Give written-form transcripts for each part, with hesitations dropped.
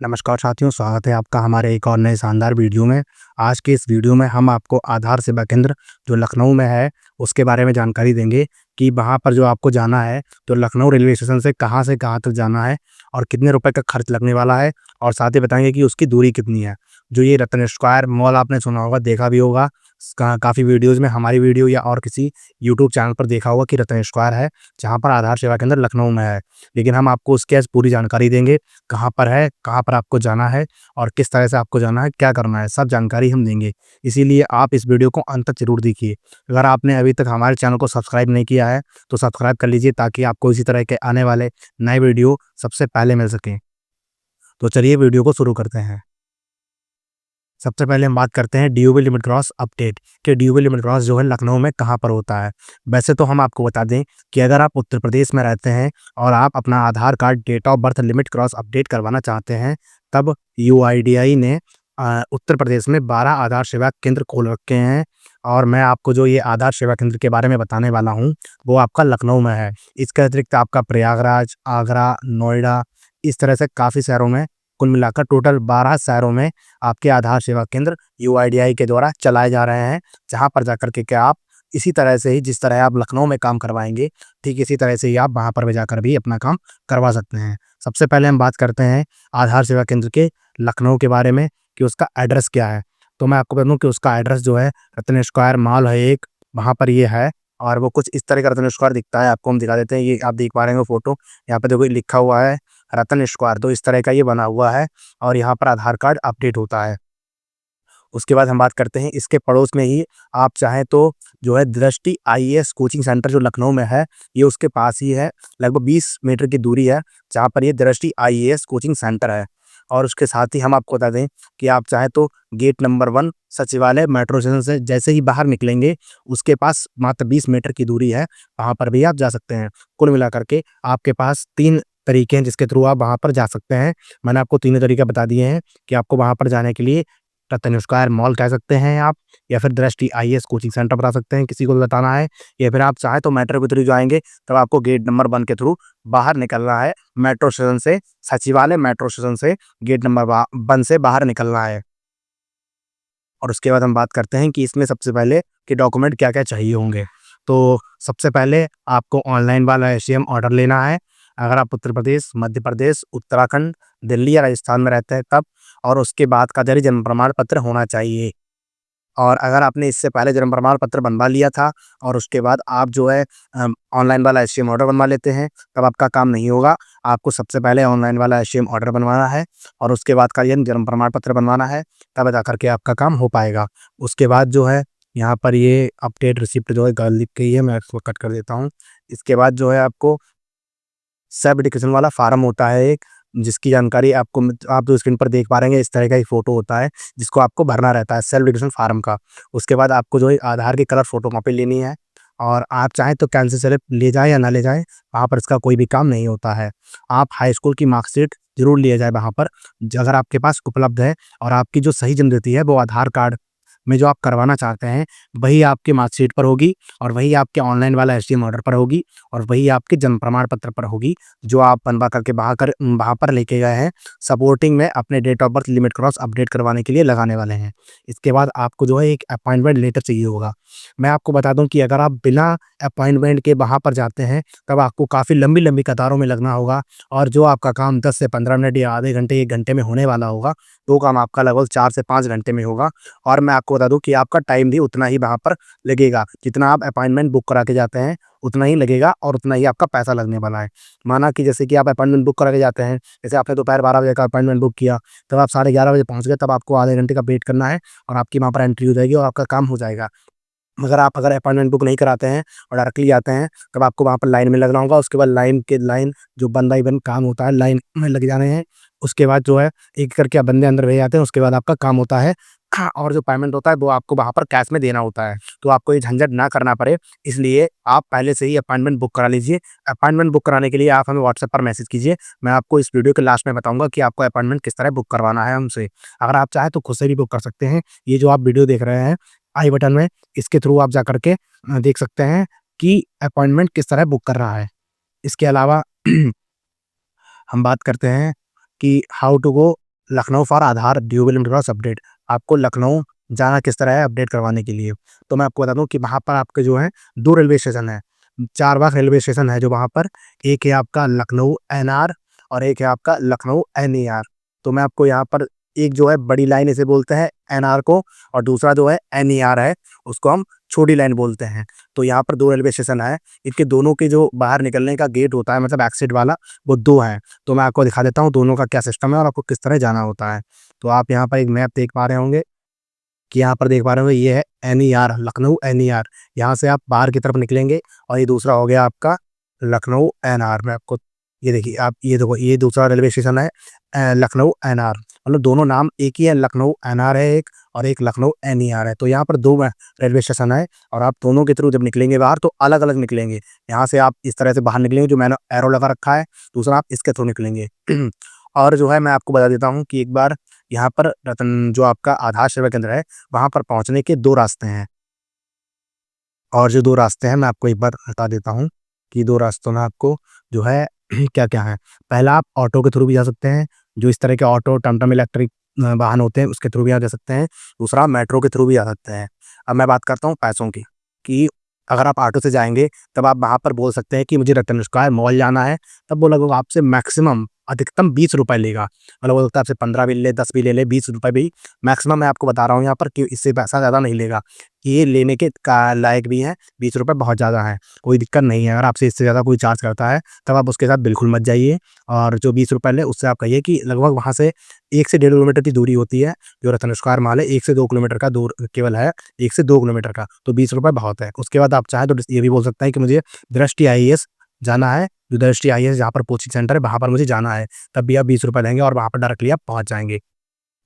नमस्कार साथियों, स्वागत है आपका हमारे एक और नए शानदार वीडियो में। आज के इस वीडियो में हम आपको आधार सेवा केंद्र जो लखनऊ में है, उसके बारे में जानकारी देंगे कि वहाँ पर जो आपको जाना है, तो लखनऊ रेलवे स्टेशन से कहाँ तक जाना है और कितने रुपए का खर्च लगने वाला है और साथ ही बताएँगे कि उसकी दूरी कितनी है। जो ये रतन स्क्वायर मॉल आपने सुना होगा, देखा भी होगा, काफ़ी वीडियोज़ में हमारी वीडियो या और किसी यूट्यूब चैनल पर देखा होगा कि रतन स्क्वायर है, जहाँ पर आधार सेवा केंद्र लखनऊ में है। लेकिन हम आपको उसकी आज पूरी जानकारी देंगे, कहाँ पर है, कहाँ पर आपको जाना है और किस तरह से आपको जाना है, क्या करना है, सब जानकारी हम देंगे। इसीलिए आप इस वीडियो को अंत तक ज़रूर देखिए। अगर आपने अभी तक हमारे चैनल को सब्सक्राइब नहीं किया है, तो सब्सक्राइब कर लीजिए ताकि आपको इसी तरह के आने वाले नए वीडियो सबसे पहले मिल सकें। तो चलिए वीडियो को शुरू करते हैं। सबसे पहले हम बात करते हैं डीओबी लिमिट क्रॉस अपडेट कि डीओबी लिमिट क्रॉस जो है लखनऊ में कहाँ पर होता है। वैसे तो हम आपको बता दें कि अगर आप उत्तर प्रदेश में रहते हैं और आप अपना Aadhaar card date of birth limit cross update करवाना चाहते हैं, तब यूआईडीआई ने उत्तर प्रदेश में 12 आधार सेवा केंद्र खोल रखे हैं और मैं आपको जो ये आधार सेवा केंद्र के बारे में बताने वाला हूँ, वो आपका लखनऊ में है। इसके अतिरिक्त आपका प्रयागराज, आगरा, नोएडा, इस तरह से काफ़ी शहरों में, कुल मिलाकर टोटल 12 शहरों में आपके आधार सेवा केंद्र यूआईडीआई के द्वारा चलाए जा रहे हैं, जहाँ पर जाकर के क्या आप इसी तरह से ही जिस तरह आप लखनऊ में काम करवाएँगे, ठीक इसी तरह से ही आप वहाँ पर भी जाकर भी अपना काम करवा सकते हैं। सबसे पहले हम बात करते हैं आधार सेवा केंद्र के लखनऊ के बारे में कि उसका एड्रेस क्या है। तो मैं आपको बता दूँ कि उसका एड्रेस जो है रत्न स्क्वायर मॉल है एक, वहाँ पर ये है और वो कुछ इस तरह का रत्न स्क्वायर दिखता है। आपको हम दिखा देते हैं, ये आप देख पा रहे होंगे फ़ोटो, यहाँ पे देखो लिखा हुआ है रतन स्क्वायर, तो इस तरह का ये बना हुआ है और यहाँ पर आधार कार्ड अपडेट होता है। उसके बाद हम बात करते हैं इसके पड़ोस में ही आप चाहें तो जो है दृष्टि आईएएस कोचिंग सेंटर जो लखनऊ में है, ये उसके पास ही है, लगभग 20 मीटर की दूरी है, जहाँ पर ये दृष्टि आईएएस कोचिंग सेंटर है। और उसके साथ ही हम आपको बता दें कि आप चाहें तो गेट नंबर 1 सचिवालय मेट्रो स्टेशन से जैसे ही बाहर निकलेंगे, उसके पास मात्र 20 मीटर की दूरी है, वहाँ पर भी आप जा सकते हैं। कुल मिलाकर के आपके पास 3 तरीके हैं जिसके थ्रू आप वहाँ पर जा सकते हैं। मैंने आपको तीनों तरीके बता दिए हैं कि आपको वहाँ पर जाने के लिए रतन स्क्वायर मॉल कह सकते हैं आप, या फिर दृष्टि आईएएस कोचिंग सेंटर बता सकते हैं, किसी को भी बताना है, या फिर आप चाहें तो मेट्रो के थ्रू जो आएँगे, तब आपको गेट नंबर 1 के थ्रू बाहर निकलना है। मेट्रो स्टेशन से, सचिवालय मेट्रो स्टेशन से गेट नंबर 1 से बाहर निकलना है। और उसके बाद हम बात करते हैं कि इसमें सबसे पहले कि डॉक्यूमेंट क्या-क्या चाहिए होंगे। तो सबसे पहले आपको ऑनलाइन वाला एसटीएम ऑर्डर लेना है। अगर आप उत्तर प्रदेश, मध्य प्रदेश, उत्तराखंड, दिल्ली या राजस्थान में रहते हैं तब, और उसके बाद का जारी जन्म प्रमाण पत्र होना चाहिए। और अगर आपने इससे पहले जन्म प्रमाण पत्र बनवा लिया था और उसके बाद आप जो है ऑनलाइन वाला एसटीएम ऑर्डर बनवा लेते हैं, तब आपका काम नहीं होगा। आपको सबसे पहले ऑनलाइन वाला एसटीएम ऑर्डर बनवाना है और उसके बाद का ये जन्म प्रमाण पत्र बनवाना है, तब जाकर के आपका काम हो पाएगा। उसके बाद जो है यहाँ पर ये अपडेट रिसिप्ट जो है लिख गई है, मैं इसको कट कर देता हूँ। इसके बाद जो है आपको सब एजुकेशन वाला फार्म होता है एक, जिसकी जानकारी आपको आप जो स्क्रीन पर देख पा रहे हैं, इस तरह का एक फ़ोटो होता है, जिसको आपको भरना रहता है सेल्फ एजुकेशन फार्म का। उसके बाद आपको जो है आधार की कलर फ़ोटोकॉपी लेनी है और आप चाहें तो कैंसिल स्लिप ले जाएँ या ना ले जाएँ, वहाँ पर इसका कोई भी काम नहीं होता है। आप हाई स्कूल की मार्कशीट ज़रूर लिए जाए वहाँ पर, अगर आपके पास उपलब्ध है, और आपकी जो सही जन्म तिथि है, वो आधार कार्ड में जो आप करवाना चाहते हैं, वही आपकी मार्कशीट पर होगी और वही आपके ऑनलाइन वाला एसटीएम ऑर्डर पर होगी और वही आपके जन्म प्रमाण पत्र पर होगी, जो आप बनवा करके वहाँ पर लेके गए हैं, सपोर्टिंग में अपने date of birth limit cross update करवाने के लिए लगाने वाले हैं। इसके बाद आपको जो है एक अपॉइंटमेंट लेटर चाहिए होगा। मैं आपको बता दूँ कि अगर आप बिना अपॉइंटमेंट के वहाँ पर जाते हैं, तब आपको काफ़ी लंबी-लंबी कतारों में लगना होगा और जो आपका काम 10 से 15 मिनट या आधे घंटे, 1 घंटे में होने वाला होगा, वो काम आपका लगभग 4 से 5 घंटे में होगा। और मैं आपको बता दूँ कि आपका टाइम भी उतना ही वहाँ पर लगेगा। जितना आप अपॉइंटमेंट बुक करा के जाते हैं, उतना ही लगेगा और उतना ही आपका पैसा लगने वाला है। माना कि जैसे कि आप अपॉइंटमेंट बुक करा के जाते हैं, जैसे आपने दोपहर 12 बजे का अपॉइंटमेंट बुक किया, तब आप साढ़े 11 बजे पहुँच गए, तब आपको आधे घंटे का वेट करना है और आपकी वहाँ पर एंट्री हो जाएगी और आपका काम हो जाएगा। मगर आप अगर अपॉइंटमेंट बुक नहीं कराते हैं और डायरेक्टली आते हैं, तब आपको वहाँ पर लाइन में लगना होगा। उसके बाद लाइन जो 1 बाय 1 काम होता है, लाइन में लग जाने हैं। उसके बाद जो है एक करके आप बंदे अंदर भेजे जाते हैं, उसके बाद आपका काम होता है। हाँ, और जो पेमेंट होता है वो आपको वहाँ पर कैश में देना होता है। तो आपको ये झंझट ना करना पड़े, इसलिए आप पहले से ही अपॉइंटमेंट बुक करा लीजिए। अपॉइंटमेंट बुक कराने के लिए आप हमें व्हाट्सएप पर मैसेज कीजिए। मैं आपको इस वीडियो के लास्ट में बताऊँगा कि आपको अपॉइंटमेंट किस तरह बुक करवाना है हमसे। अगर आप चाहें तो खुद से भी बुक कर सकते हैं। ये जो आप वीडियो देख रहे हैं आई बटन में, इसके थ्रू आप जा करके देख सकते हैं कि अपॉइंटमेंट किस तरह बुक कर रहा है। इसके अलावा हम बात करते हैं कि how to go Lucknow for Aadhaar due will cross update. आपको लखनऊ जाना किस तरह है अपडेट करवाने के लिए। तो मैं आपको बता दूँ कि वहाँ पर आपके जो है 2 रेलवे स्टेशन हैं। चारबाग रेलवे स्टेशन है जो वहाँ पर, एक है आपका लखनऊ एनआर और एक है आपका लखनऊ एनईआर। तो मैं आपको यहाँ पर, एक जो है बड़ी लाइन इसे बोलते हैं एनआर को, और दूसरा जो है एनईआर है उसको हम छोटी लाइन बोलते हैं। तो यहाँ पर 2 रेलवे स्टेशन है, इनके दोनों के जो बाहर निकलने का गेट होता है मतलब एग्जिट वाला, वो 2 हैं। तो मैं आपको दिखा देता हूँ दोनों का क्या सिस्टम है और आपको किस तरह जाना होता है। तो आप यहाँ पर एक मैप देख पा रहे होंगे कि यहाँ पर देख पा रहे होंगे ये है एनईआर, लखनऊ एनईआर। यहाँ से आप बाहर की तरफ निकलेंगे और ये दूसरा हो गया आपका लखनऊ एनआर। मैं आपको, ये देखिए आप, ये देखो ये दूसरा रेलवे स्टेशन है लखनऊ एनआर, मतलब दोनों नाम एक ही है, लखनऊ एनआर है एक और एक लखनऊ एनईआर है। तो यहाँ पर 2 रेलवे स्टेशन है और आप दोनों के थ्रू जब निकलेंगे बाहर तो अलग अलग निकलेंगे। यहाँ से आप इस तरह से बाहर निकलेंगे जो मैंने एरो लगा रखा है, दूसरा आप इसके थ्रू निकलेंगे। और जो है मैं आपको बता देता हूँ कि एक बार यहाँ पर रतन जो आपका आधार सेवा केंद्र है वहाँ पर पहुँचने के 2 रास्ते हैं। और जो 2 रास्ते हैं मैं आपको एक बार बता देता हूँ कि 2 रास्तों में आपको जो है क्या-क्या है। पहला आप ऑटो के थ्रू भी जा सकते हैं, जो इस तरह के ऑटो, टमटम, इलेक्ट्रिक वाहन होते हैं उसके थ्रू भी आप जा सकते हैं। दूसरा मेट्रो के थ्रू भी जा सकते हैं। अब मैं बात करता हूँ पैसों की, कि अगर आप ऑटो से जाएँगे तब आप वहाँ पर बोल सकते हैं कि मुझे रतन स्क्वायर मॉल जाना है, तब वो लगभग आपसे मैक्सिमम अधिकतम ₹20 लेगा। मतलब हो सकता है आपसे 15 भी ले, 10 भी ले ₹20 भी मैक्सिमम, मैं आपको बता रहा हूँ यहाँ पर कि इससे पैसा ज़्यादा नहीं लेगा। ये लेने के का लायक भी है, ₹20 बहुत ज़्यादा है, कोई दिक्कत नहीं है। अगर आपसे इससे ज़्यादा कोई चार्ज करता है तब आप उसके साथ बिल्कुल मत जाइए, और जो ₹20 ले उससे आप कहिए कि लगभग वहाँ से 1 से 1.5 किलोमीटर की दूरी होती है, जो रतन स्क्वायर मॉल है 1 से 2 किलोमीटर का दूर केवल है, 1 से 2 किलोमीटर का, तो ₹20 बहुत है। उसके बाद आप चाहें तो ये भी बोल सकते हैं कि मुझे दृष्टि आईएएस जाना है, जो दृष्टि आईएएस जहाँ पर कोचिंग सेंटर है वहाँ पर मुझे जाना है, तब भी आप ₹20 लेंगे और वहाँ पर डायरेक्टली आप पहुँच जाएँगे।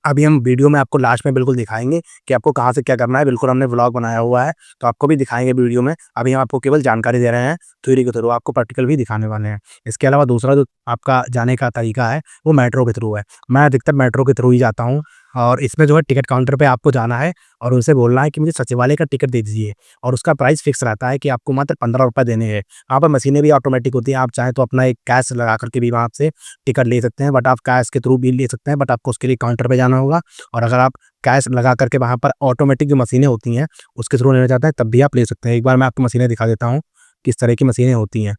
अभी हम वीडियो में आपको लास्ट में बिल्कुल दिखाएँगे कि आपको कहाँ से क्या करना है, बिल्कुल हमने व्लॉग बनाया हुआ है, तो आपको भी दिखाएँगे वीडियो में। अभी हम आपको केवल जानकारी दे रहे हैं, थ्योरी के थ्रू, आपको प्रैक्टिकल भी दिखाने वाले हैं। इसके अलावा दूसरा जो आपका जाने का तरीका है, वो मेट्रो के थ्रू है। मैं अधिकतर मेट्रो के थ्रू ही जाता हूँ, और इसमें जो है टिकट काउंटर पे आपको जाना है और उनसे बोलना है कि मुझे सचिवालय का टिकट दे दीजिए, और उसका प्राइस फिक्स रहता है कि आपको मात्र ₹15 देने हैं। वहाँ पर मशीनें भी ऑटोमेटिक होती हैं, आप चाहें तो अपना एक कैश लगा कर के भी वहाँ से टिकट ले सकते हैं, बट आप कैश के थ्रू भी ले सकते हैं, बट आपको उसके लिए काउंटर पे जाना होगा। और अगर आप कैश लगा करके वहाँ पर ऑटोमेटिक जो मशीनें होती हैं, उसके थ्रू लेना चाहते हैं, तब भी आप ले सकते हैं। एक बार मैं आपको मशीनें दिखा देता हूँ, किस तरह की मशीनें होती हैं।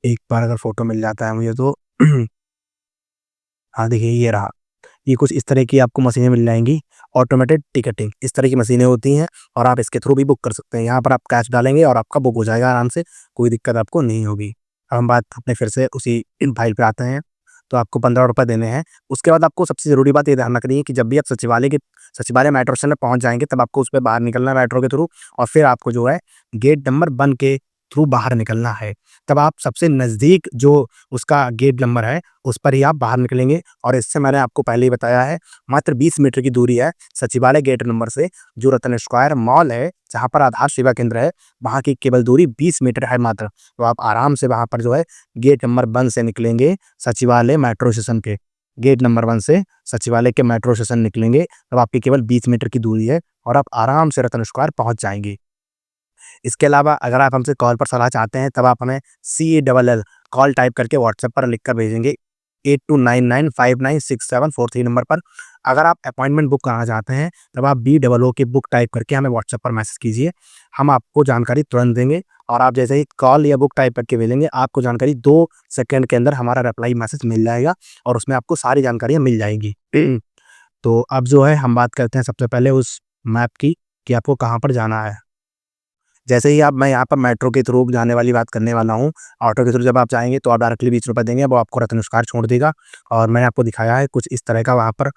एक बार अगर फ़ोटो मिल जाता है मुझे तो हाँ, देखिए ये रहा। ये कुछ इस तरह की आपको मशीनें मिल जाएँगी, ऑटोमेटेड टिकटिंग इस तरह की मशीनें होती हैं, और आप इसके थ्रू भी बुक कर सकते हैं। यहाँ पर आप कैश डालेंगे और आपका बुक हो जाएगा आराम से, कोई दिक्कत आपको नहीं होगी। अब हम बात अपने फिर से उसी इन फाइल पे आते हैं, तो आपको ₹15 देने हैं। उसके बाद आपको सबसे ज़रूरी बात ये ध्यान रखनी है कि जब भी आप सचिवालय मेट्रो स्टेशन में पहुँच जाएँगे, तब आपको उसपे बाहर निकलना है मेट्रो के थ्रू, और फिर आपको जो है गेट नंबर 1 के थ्रू बाहर निकलना है। तब आप सबसे नज़दीक जो उसका गेट नंबर है, उस पर ही आप बाहर निकलेंगे, और इससे मैंने आपको पहले ही बताया है, मात्र 20 मीटर की दूरी है सचिवालय गेट नंबर से, जो रतन स्क्वायर मॉल है, जहाँ पर आधार सेवा केंद्र है, वहाँ की केवल दूरी 20 मीटर है मात्र। तो आप आराम से वहाँ पर जो है गेट नंबर 1 से निकलेंगे, सचिवालय मेट्रो स्टेशन के। गेट नंबर 1 से सचिवालय के मेट्रो स्टेशन निकलेंगे, तब आपकी केवल 20 मीटर की दूरी है और आप आराम से रतन स्क्वायर पहुँच जाएँगे। इसके अलावा अगर आप हमसे कॉल पर सलाह चाहते हैं, तब आप हमें CALL कॉल टाइप करके व्हाट्सएप पर लिख कर भेजेंगे 8299596743 नंबर पर। अगर आप अपॉइंटमेंट बुक कराना चाहते हैं, तब आप BOO की बुक टाइप करके हमें व्हाट्सएप पर मैसेज कीजिए। हम आपको जानकारी तुरंत देंगे, और आप जैसे ही कॉल या बुक टाइप करके भेजेंगे, आपको जानकारी 2 सेकंड के अंदर हमारा रिप्लाई मैसेज मिल जाएगा, और उसमें आपको सारी जानकारियाँ मिल जाएँगी। तो अब जो है हम बात करते हैं सबसे पहले उस मैप की, कि आपको कहाँ पर जाना है। जैसे ही आप, मैं यहाँ पर मेट्रो के थ्रू जाने वाली बात करने वाला हूँ। ऑटो के थ्रू जब आप जाएँगे तो आप डायरेक्टली ₹20 देंगे, वो आपको रतन स्क्वायर छोड़ देगा, और मैंने आपको दिखाया है कुछ इस तरह का वहाँ पर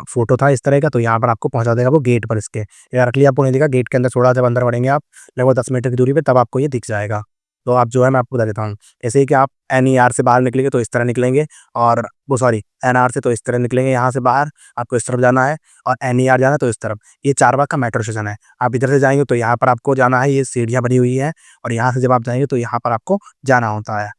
फ़ोटो था इस तरह का, तो यहाँ पर आपको पहुँचा देगा वो गेट पर इसके। डायरेक्टली आपको नहीं दिखेगा, गेट के अंदर थोड़ा जब अंदर बढ़ेंगे आप लगभग 10 मीटर की दूरी पे, तब आपको ये दिख जाएगा। तो आप जो है मैं आपको बता देता हूँ, जैसे ही कि आप एनईआर से बाहर निकलेंगे तो इस तरह निकलेंगे, और वो सॉरी एनआर से तो इस तरह निकलेंगे, यहाँ से बाहर आपको इस तरफ जाना है, और एनईआर जाना है तो इस तरफ। ये चारबाग का मेट्रो स्टेशन है। आप इधर से जाएँगे तो यहाँ पर आपको जाना है, ये सीढ़ियाँ बनी हुई हैं, और यहाँ से जब आप जाएँगे तो यहाँ पर आपको जाना होता है।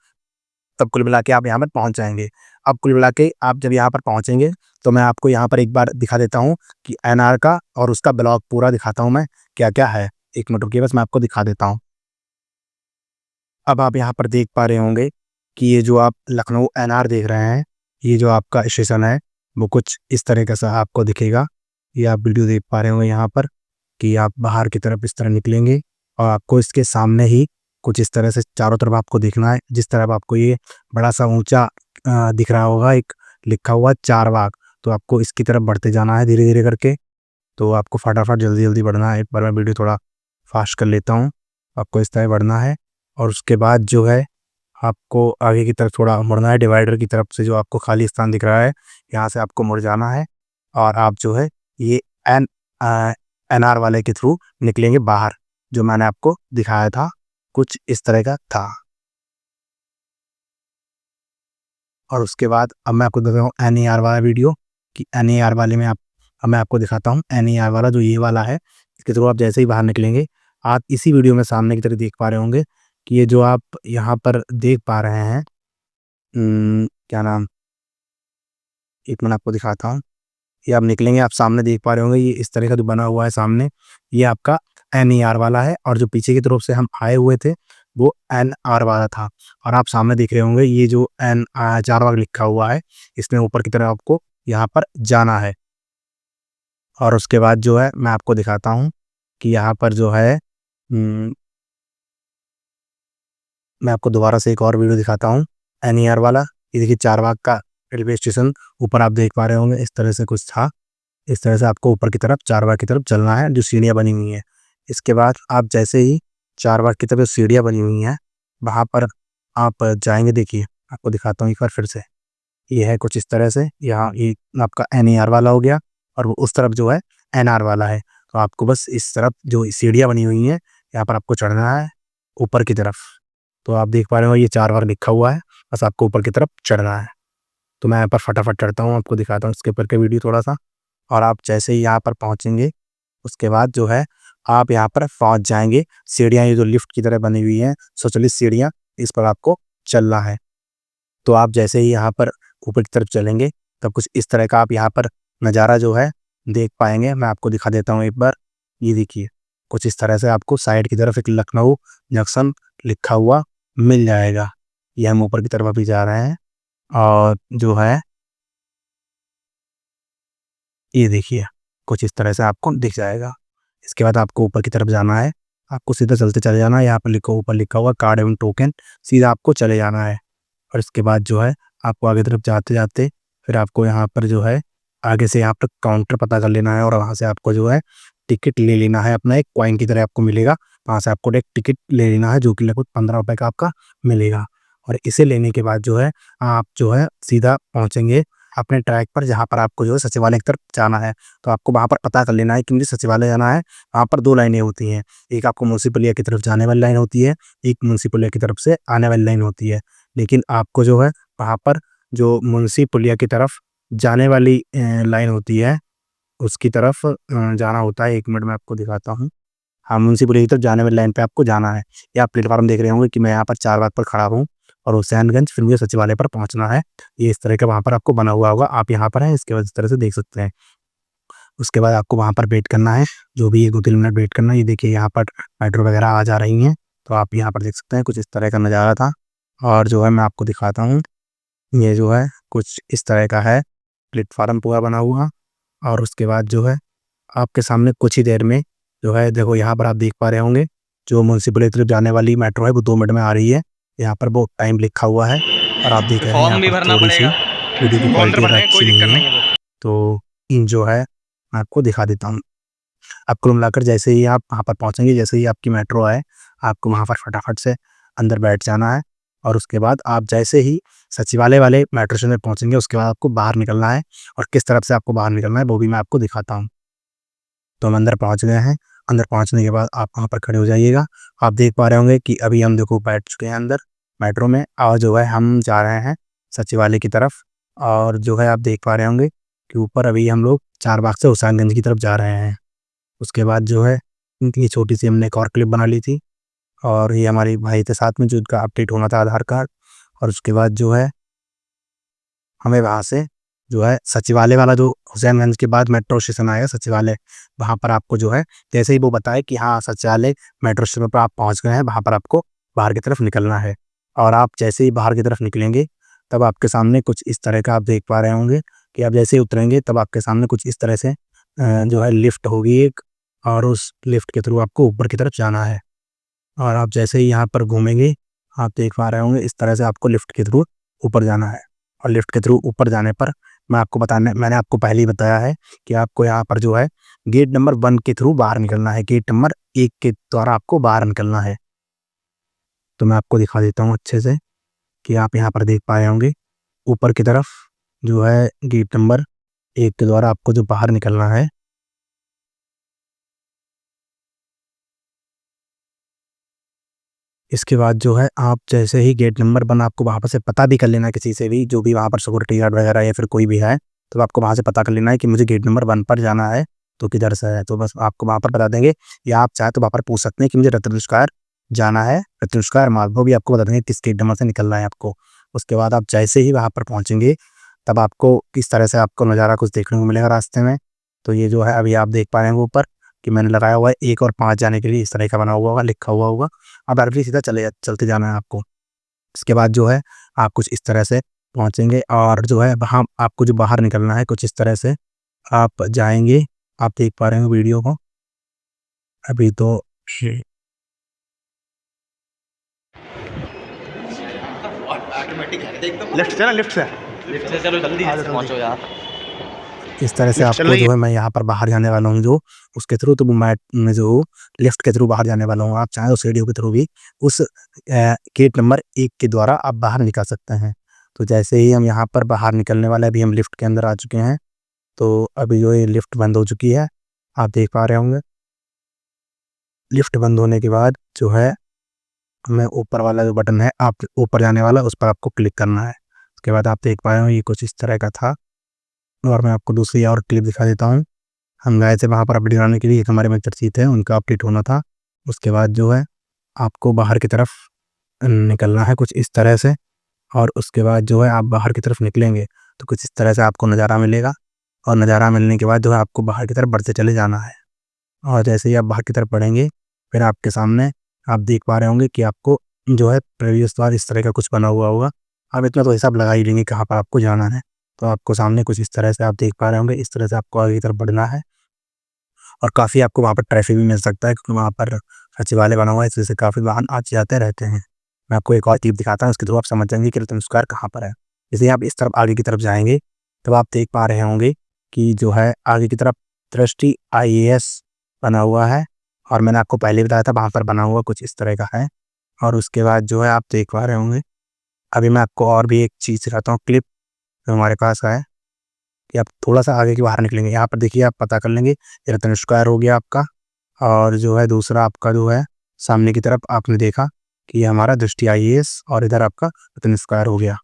तब कुल मिला के आप यहाँ पर पहुँच जाएँगे। अब कुल मिला के आप जब यहाँ पर पहुँचेंगे, तो मैं आपको यहाँ पर एक बार दिखा देता हूँ कि एनआर का और उसका ब्लॉक पूरा दिखाता हूँ मैं, क्या-क्या है। 1 मिनट रुकिए बस, मैं आपको दिखा देता हूँ। अब आप यहाँ पर देख पा रहे होंगे कि ये जो आप लखनऊ एनआर देख रहे हैं, ये जो आपका स्टेशन है वो कुछ इस तरह का सा आपको दिखेगा। ये आप वीडियो देख पा रहे होंगे यहाँ पर कि आप बाहर की तरफ इस तरह निकलेंगे और आपको इसके सामने ही कुछ इस तरह से चारों तरफ आपको देखना है। जिस तरफ आपको ये बड़ा सा ऊंचा दिख रहा होगा एक लिखा हुआ चारबाग, तो आपको इसकी तरफ बढ़ते जाना है धीरे धीरे करके। तो आपको फटाफट जल्दी जल्दी बढ़ना है। एक बार मैं वीडियो थोड़ा फास्ट कर लेता हूँ। आपको इस तरह बढ़ना है और उसके बाद जो है आपको आगे की तरफ थोड़ा मुड़ना है। डिवाइडर की तरफ से जो आपको खाली स्थान दिख रहा है यहाँ से आपको मुड़ जाना है और आप जो है ये एन एनआर वाले के थ्रू निकलेंगे बाहर, जो मैंने आपको दिखाया था कुछ इस तरह का था। और उसके बाद अब मैं आपको दिखाता हूँ एनईआर वाला वीडियो कि एनईआर वाले में अब मैं आपको दिखाता हूँ एनईआर वाला जो ये वाला है। इसके थ्रू आप जैसे ही बाहर निकलेंगे आप इसी वीडियो में सामने की तरफ देख पा रहे होंगे कि ये जो आप यहाँ पर देख पा रहे हैं क्या नाम, एक मिनट आपको दिखाता हूँ। ये आप निकलेंगे आप सामने देख पा रहे होंगे ये इस तरह का जो बना हुआ है सामने, ये आपका एनईआर वाला है और जो पीछे की तरफ से हम आए हुए थे वो एनआर वाला था। और आप सामने देख रहे होंगे ये जो एन चारबाग लिखा हुआ है इसमें ऊपर की तरफ आपको यहाँ पर जाना है। और उसके बाद जो है मैं आपको दिखाता हूँ कि यहाँ पर जो है मैं आपको दोबारा से एक और वीडियो दिखाता हूँ एनईआर वाला। ये देखिए चारबाग का रेलवे स्टेशन ऊपर आप देख पा रहे होंगे इस तरह से कुछ था। इस तरह से आपको ऊपर की तरफ चारबाग की तरफ चलना है जो सीढ़ियाँ बनी हुई हैं। इसके बाद आप जैसे ही चारबाग की तरफ सीढ़ियाँ बनी हुई हैं वहाँ पर आप जाएंगे, देखिए आपको दिखाता हूँ एक बार फिर से। ये है कुछ इस तरह से, यहाँ ये आपका एनईआर वाला हो गया और वो उस तरफ जो है एनआर वाला है। तो आपको बस इस तरफ जो सीढ़ियाँ बनी हुई हैं यहाँ पर आपको चढ़ना है ऊपर की तरफ। तो आप देख पा रहे हो ये चारबाग लिखा हुआ है, बस आपको ऊपर की तरफ चढ़ना है। तो मैं यहाँ पर फटाफट चढ़ता हूँ, आपको दिखाता हूँ इसके ऊपर का वीडियो थोड़ा सा। और आप जैसे ही यहाँ पर पहुँचेंगे उसके बाद जो है आप यहाँ पर पहुँच जाएंगे। सीढ़ियाँ ये जो लिफ्ट की तरह बनी हुई हैं स्वचालित सीढ़ियाँ, इस पर आपको चलना है। तो आप जैसे ही यहाँ पर ऊपर की तरफ चलेंगे तब कुछ इस तरह का आप यहाँ पर नज़ारा जो है देख पाएंगे। मैं आपको दिखा देता हूँ एक बार। ये देखिए कुछ इस तरह से आपको साइड की तरफ एक लखनऊ जंक्शन लिखा हुआ मिल जाएगा। ये हम ऊपर की तरफ अभी जा रहे हैं और जो है ये देखिए कुछ इस तरह से आपको दिख जाएगा। इसके बाद आपको ऊपर की तरफ जाना है, आपको सीधा चलते चले जाना है। यहाँ पर ऊपर लिखा हुआ कार्ड एवं टोकन, सीधा आपको चले जाना है। और इसके बाद जो है आपको आगे तरफ जाते जाते फिर आपको यहाँ पर जो है आगे से यहाँ पर काउंटर पता कर लेना है और वहाँ से आपको जो है टिकट ले लेना है। अपना एक कॉइन की तरह आपको मिलेगा, वहाँ से आपको एक टिकट ले लेना है जो कि लगभग 15 रुपये का आपका मिलेगा। और इसे लेने के बाद जो है आप जो है सीधा पहुँचेंगे अपने ट्रैक पर जहाँ पर आपको जो है सचिवालय की तरफ जाना है। तो आपको वहाँ पर पता कर लेना है कि मुझे सचिवालय जाना है। वहाँ पर 2 लाइनें होती हैं, एक आपको मुंशी की तरफ जाने वाली लाइन होती है, एक मुंशी की तरफ से आने वाली लाइन होती है। लेकिन आपको जो है वहाँ पर जो मुंशी पुलिया की तरफ जाने वाली लाइन होती है उसकी तरफ जाना होता है। 1 मिनट में आपको दिखाता हूँ। हाँ, मुंशी पुलिया की तरफ जाने वाली लाइन पे आपको जाना है। ये आप प्लेटफॉर्म देख रहे होंगे कि मैं यहाँ पर चारबाग पर खड़ा हूँ और हुसैनगंज फिर मुझे सचिवालय पर पहुँचना है। ये इस तरह का वहाँ पर आपको बना हुआ होगा, आप यहाँ पर हैं इसके बाद इस तरह से देख सकते हैं। उसके बाद आपको वहाँ पर वेट करना है, जो भी 1-2-3 मिनट वेट करना है। ये देखिए यहाँ पर मेट्रो वगैरह आ जा रही हैं, तो आप यहाँ पर देख सकते हैं कुछ इस तरह का नज़ारा था। और जो है मैं आपको दिखाता हूँ, ये जो है कुछ इस तरह का है प्लेटफार्म पूरा बना हुआ। और उसके बाद जो है आपके सामने कुछ ही देर में जो है देखो यहाँ पर आप देख पा रहे होंगे जो म्युनिसिपल की तरफ जाने वाली मेट्रो है वो 2 मिनट में आ रही है। यहाँ पर वो टाइम लिखा हुआ है और आप देख रहे हैं यहाँ फॉर्म भी पर भरना थोड़ी सी पड़ेगा, वीडियो की फॉर्म तो क्वालिटी भरने में कोई अच्छी दिक्कत नहीं है। नहीं है वो। तो जो है मैं आपको दिखा देता हूँ। अब कुल मिलाकर जैसे ही आप वहाँ पर पहुँचेंगे, जैसे ही आपकी मेट्रो आए आपको वहाँ पर फटाफट से अंदर बैठ जाना है। और उसके बाद आप जैसे ही सचिवालय वाले मेट्रो स्टेशन में पहुँचेंगे उसके बाद आपको बाहर निकलना है और किस तरफ से आपको बाहर निकलना है वो भी मैं आपको दिखाता हूँ। तो हम अंदर पहुँच गए हैं। अंदर पहुँचने के बाद आप वहाँ पर खड़े हो जाइएगा। आप देख पा रहे होंगे कि अभी हम देखो बैठ चुके हैं अंदर मेट्रो में और जो है हम जा रहे हैं सचिवालय की तरफ। और जो है आप देख पा रहे होंगे कि ऊपर अभी हम लोग चारबाग से हुसैनगंज की तरफ जा रहे हैं। उसके बाद जो है इनकी छोटी सी हमने एक और क्लिप बना ली थी और ये हमारे भाई थे साथ में जो उनका अपडेट होना था आधार कार्ड। और उसके बाद जो है हमें वहाँ से जो है सचिवालय वाला जो हुसैनगंज के बाद मेट्रो स्टेशन आएगा सचिवालय, वहाँ पर आपको जो है जैसे ही वो बताए कि हाँ सचिवालय मेट्रो स्टेशन पर आप पहुँच गए हैं, वहाँ पर आपको बाहर की तरफ निकलना है। और आप जैसे ही बाहर की तरफ निकलेंगे तब आपके सामने कुछ इस तरह का आप देख पा रहे होंगे कि आप जैसे ही उतरेंगे तब आपके सामने कुछ इस तरह से जो है लिफ्ट होगी एक, और उस लिफ्ट के थ्रू आपको ऊपर की तरफ जाना है। और आप जैसे ही यहाँ पर घूमेंगे, आप देख पा रहे होंगे इस तरह से आपको लिफ्ट के थ्रू ऊपर जाना है। और लिफ्ट के थ्रू ऊपर जाने पर मैंने आपको पहले ही बताया है कि आपको यहाँ पर जो है गेट नंबर 1 के थ्रू बाहर निकलना है, गेट नंबर 1 के द्वारा आपको बाहर निकलना है। तो मैं आपको दिखा देता हूँ अच्छे से कि आप यहाँ पर देख पाए होंगे ऊपर की तरफ जो है गेट नंबर 1 के द्वारा आपको जो बाहर निकलना है। इसके बाद जो है आप जैसे ही गेट नंबर 1 आपको वहाँ पर से पता भी कर लेना है किसी से भी, जो भी वहाँ पर सिक्योरिटी गार्ड वगैरह या फिर कोई भी है, तो आपको वहाँ से पता कर लेना है कि मुझे गेट नंबर 1 पर जाना है, तो किधर से है। तो बस आपको वहाँ पर बता देंगे, या आप चाहें तो वहाँ पर पूछ सकते हैं कि मुझे रत्नस्कार जाना है, रत्नस्कार मार्ग, वो भी आपको बता देंगे किस गेट नंबर से निकलना है आपको। उसके बाद आप जैसे ही वहाँ पर पहुँचेंगे तब आपको किस तरह से आपको नज़ारा कुछ देखने को मिलेगा रास्ते में। तो ये जो है अभी आप देख पा रहे हैं ऊपर कि मैंने लगाया हुआ है 1 और 5 जाने के लिए इस तरह का बना हुआ होगा, लिखा हुआ होगा। अब डायरेक्टली सीधा चलते जाना है आपको। इसके बाद जो है आप कुछ इस तरह से पहुँचेंगे और जो है वहाँ आपको जो बाहर निकलना है कुछ इस तरह से आप जाएँगे। आप देख पा रहे हो वीडियो को। अभी तो श ऑटोमेटिक है एकदम। लिफ्ट से ना, लिफ्ट से। लिफ्ट से चलो जल्दी से पहुँचो यार। इस तरह से लिफ्ट चल आपको रही है। जो है मैं यहाँ पर बाहर जाने वाला हूँ जो, उसके थ्रू तो मैं जो लिफ्ट के थ्रू बाहर जाने वाला हूँ। आप चाहें तो सीढ़ियों के थ्रू भी उस गेट नंबर 1 के द्वारा आप बाहर निकल सकते हैं। तो जैसे ही हम यहाँ पर बाहर निकलने वाले हैं, अभी हम लिफ्ट के अंदर आ चुके हैं। तो अभी जो ये लिफ्ट बंद हो चुकी है, आप देख पा रहे होंगे। लिफ्ट बंद होने के बाद जो है हमें ऊपर वाला जो बटन है, आप ऊपर जाने वाला, उस पर आपको क्लिक करना है। उसके बाद आप देख पा रहे हो ये कुछ इस तरह का था। और मैं आपको दूसरी और क्लिप दिखा देता हूँ। हम गए थे वहाँ पर अपडेट कराने के लिए, एक हमारे मित्र जी थे, उनका अपडेट होना था। उसके बाद जो है आपको बाहर की तरफ निकलना है कुछ इस तरह से, और उसके बाद जो है आप बाहर की तरफ निकलेंगे तो कुछ इस तरह से आपको नज़ारा मिलेगा। और नज़ारा मिलने के बाद जो है आपको बाहर की तरफ बढ़ते चले जाना है। और जैसे ही आप बाहर की तरफ बढ़ेंगे, फिर आपके सामने आप देख पा रहे होंगे कि आपको जो है प्रवेश द्वार इस तरह का कुछ बना हुआ होगा। आप इतना तो हिसाब लगा ही लेंगे कहाँ पर आपको जाना है। तो आपको सामने कुछ इस तरह से आप देख पा रहे होंगे, इस तरह से आपको आगे की तरफ बढ़ना है। और काफ़ी आपको वहाँ पर ट्रैफिक भी मिल सकता है, क्योंकि वहाँ पर सचिवालय बना हुआ है, इस वजह से काफ़ी वाहन आते-जाते रहते हैं। मैं आपको एक और टिप दिखाता हूँ, उसके थ्रू आप समझ जाएँगे कि रतन स्क्वायर कहाँ पर है। जैसे आप इस तरफ आगे की तरफ जाएँगे, तब आप देख पा रहे होंगे कि जो है आगे की तरफ दृष्टि आईएएस बना हुआ है, और मैंने आपको पहले भी बताया था वहाँ पर बना हुआ कुछ इस तरह का है। और उसके बाद जो है आप देख पा रहे होंगे, अभी मैं आपको और भी एक चीज़ दिखाता हूँ, क्लिप जो हमारे पास है, कि आप थोड़ा-सा आगे की बाहर निकलेंगे। यहाँ पर देखिए आप पता कर लेंगे, ये रतन स्क्वायर हो गया आपका। और जो है दूसरा आपका जो है सामने की तरफ आपने देखा कि ये हमारा दृष्टि आईएएस, और इधर आपका रतन स्क्वायर हो गया।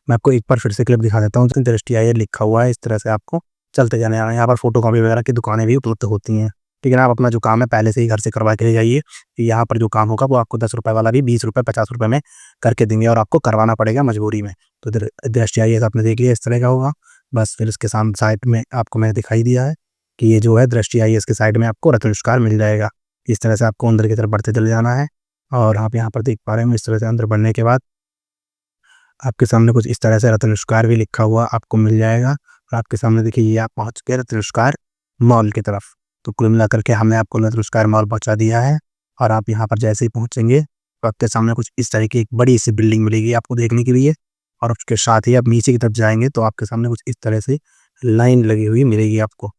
मैं आपको एक बार फिर से क्लिप दिखा देता हूँ, दृष्टि आईएएस लिखा हुआ है, इस तरह से आपको चलते जाना है। यहाँ पर फोटोकॉपी वगैरह की दुकानें भी उपलब्ध होती हैं। लेकिन आप अपना जो काम है पहले से ही घर से करवा के ले जाइए। यहाँ पर जो काम होगा वो आपको ₹10 वाला भी ₹20, ₹50 में करके देंगे, और आपको करवाना पड़ेगा मजबूरी में। तो दृष्टि आईएएस आपने देख लिया, इस तरह का होगा। बस फिर इसके सामने साइड में आपको मैंने दिखाई दिया है कि ये जो है दृष्टि आईएएस के साइड में आपको रत्न पुरस्कार मिल जाएगा। इस तरह से आपको अंदर की तरफ बढ़ते चले जाना है। और आप यहाँ पर देख पा रहे हैं, इस तरह से अंदर बढ़ने के बाद आपके सामने कुछ इस तरह से रत्न पुरस्कार भी लिखा हुआ आपको मिल जाएगा। और आपके सामने देखिए ये आप पहुँच गए रत्न पुरस्कार मॉल की तरफ। तो कुल मिलाकर के हमने आपको रत्न पुरस्कार मॉल पहुँचा दिया है। और आप यहाँ पर जैसे ही पहुँचेंगे तो आपके सामने कुछ इस तरह की एक बड़ी सी बिल्डिंग मिलेगी आपको देखने के लिए। और उसके साथ ही आप नीचे की तरफ जाएँगे तो आपके सामने कुछ इस तरह से लाइन लगी हुई मिलेगी आपको।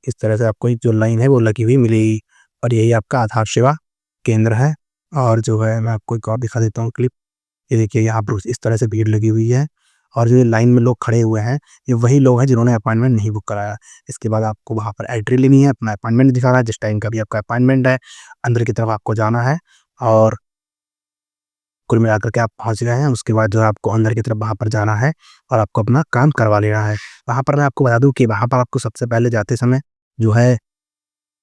इस तरह से आपको एक जो लाइन है वो लगी हुई मिलेगी, और यही आपका आधार सेवा केंद्र है। और जो है मैं आपको एक और दिखा देता हूँ क्लिप। ये देखिए यहाँ पर इस तरह से भीड़ लगी हुई है, और जो ये लाइन में लोग खड़े हुए हैं, ये वही लोग हैं जिन्होंने अपॉइंटमेंट नहीं बुक कराया। इसके बाद आपको वहाँ पर एंट्री लेनी है, अपना अपॉइंटमेंट दिखाना है, जिस टाइम का भी आपका अपॉइंटमेंट है। अंदर की तरफ आपको जाना है, और कुल मिलाकर के आप पहुँच गए हैं। उसके बाद जो है आपको अंदर की तरफ वहाँ पर जाना है, और आपको अपना काम करवा लेना है। वहाँ पर मैं आपको बता दूँ कि वहाँ पर आपको सबसे पहले जाते समय जो है,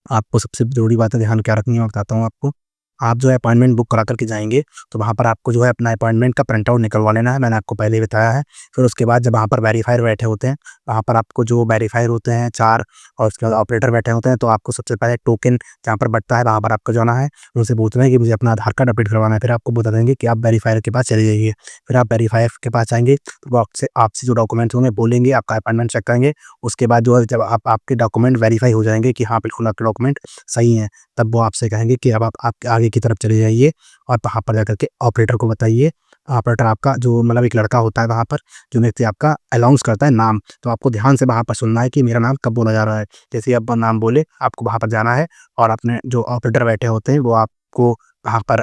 आपको सबसे ज़रूरी बात है ध्यान क्या रखनी है, मैं बताता हूँ आपको। आप जो है अपॉइंटमेंट बुक करा कर के जाएँगे, तो वहाँ पर आपको जो है अपना अपॉइंटमेंट का प्रिंट आउट निकलवा लेना है, मैंने आपको पहले ही बताया है। फिर उसके बाद जब वहाँ पर वेरीफायर बैठे होते हैं, वहाँ पर आपको जो वेरीफायर होते हैं 4 और उसके बाद ऑपरेटर बैठे होते हैं, तो आपको सबसे पहले टोकन जहाँ पर बँटता है, वहाँ पर आपको जाना है। उनसे पूछना है कि मुझे अपना आधार कार्ड अपडेट करवाना है, फिर आपको बता देंगे कि आप वेरीफायर के पास चले जाइए। फिर आप वेरीफायर के पास जाएँगे, तो वो आपसे आपसे जो डॉक्यूमेंट्स होंगे बोलेंगे, आपका अपॉइंटमेंट चेक करेंगे। उसके बाद जो है जब आपके डॉक्यूमेंट वेरीफाई हो जाएँगे कि हाँ, बिल्कुल आपके डॉक्यूमेंट सही हैं, तब वो आपसे कहेंगे कि अब आप आगे की तरफ चले जाइए और वहाँ पर जाकर के ऑपरेटर को बताइए। ऑपरेटर आपका जो मतलब एक लड़का होता है वहाँ पर, जो व्यक्ति आपका अनाउंस करता है नाम, तो आपको ध्यान से वहाँ पर सुनना है कि मेरा नाम कब बोला जा रहा है। जैसे ही आप नाम बोले, आपको वहाँ पर जाना है और अपने जो ऑपरेटर बैठे होते हैं, वो आपको वहाँ पर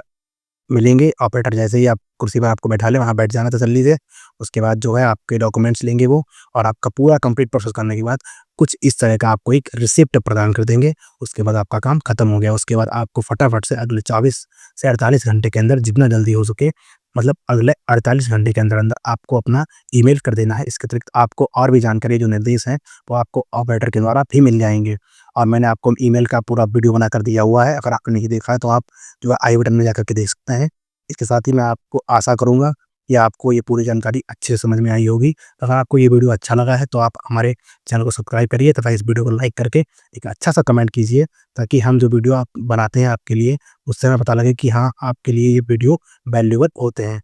मिलेंगे। ऑपरेटर जैसे ही आप कुर्सी पर आपको बैठा लें, वहाँ बैठ जाना तसल्ली से। उसके बाद जो है आपके डॉक्यूमेंट्स लेंगे वो, और आपका पूरा कंप्लीट प्रोसेस करने के बाद कुछ इस तरह का आपको एक रिसिप्ट प्रदान कर देंगे। उसके बाद आपका काम खत्म हो गया। उसके बाद आपको फटाफट से अगले 24 से 48 घंटे के अंदर, जितना जल्दी हो सके, मतलब अगले 48 घंटे के अंदर-अंदर आपको अपना ईमेल कर देना है। इसके अतिरिक्त आपको और भी जानकारी, जो निर्देश हैं, वो आपको ऑपरेटर के द्वारा भी मिल जाएँगे। और मैंने आपको ईमेल का पूरा वीडियो बनाकर दिया हुआ है, अगर आपने नहीं देखा है तो आप जो है आई बटन में जाकर के देख सकते हैं। इसके साथ ही मैं आपको आशा करूँगा कि आपको ये पूरी जानकारी अच्छे से समझ में आई होगी। अगर आपको ये वीडियो अच्छा लगा है तो आप हमारे चैनल को सब्सक्राइब करिए तथा इस वीडियो को लाइक करके एक अच्छा-सा कमेंट कीजिए, ताकि हम जो वीडियो आप बनाते हैं आपके लिए, उससे हमें पता लगे कि हाँ, आपके लिए ये वीडियो वैल्यूएबल होते हैं।